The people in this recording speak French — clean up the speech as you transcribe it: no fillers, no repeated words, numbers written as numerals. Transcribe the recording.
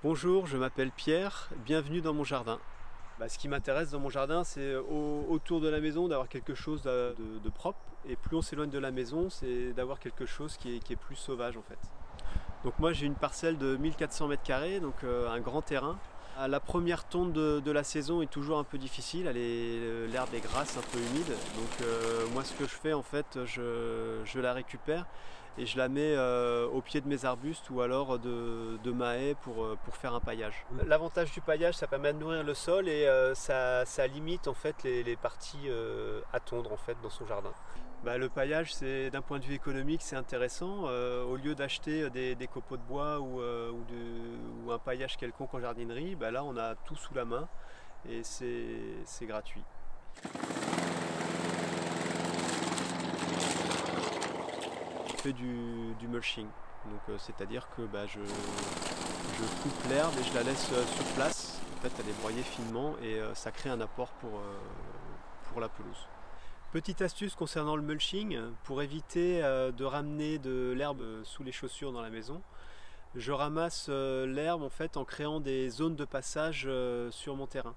Bonjour, je m'appelle Pierre, bienvenue dans mon jardin. Ce qui m'intéresse dans mon jardin, c'est autour de la maison d'avoir quelque chose de propre. Et plus on s'éloigne de la maison, c'est d'avoir quelque chose qui est plus sauvage en fait. Donc moi j'ai une parcelle de 1400 mètres carrés, donc un grand terrain. La première tonte de la saison est toujours un peu difficile, l'herbe est grasse, un peu humide. Donc moi ce que je fais en fait, je la récupère et je la mets au pied de mes arbustes ou alors de ma haie pour faire un paillage. L'avantage du paillage, ça permet de nourrir le sol et ça limite en fait les parties à tondre en fait dans son jardin. Le paillage, c'est d'un point de vue économique, c'est intéressant. Au lieu d'acheter des copeaux de bois ou un paillage quelconque en jardinerie, là on a tout sous la main et c'est gratuit. Je fais du mulching, donc c'est-à-dire que je coupe l'herbe et je la laisse sur place. En fait, elle est broyée finement et ça crée un apport pour la pelouse. Petite astuce concernant le mulching, pour éviter de ramener de l'herbe sous les chaussures dans la maison, je ramasse l'herbe en fait en créant des zones de passage sur mon terrain.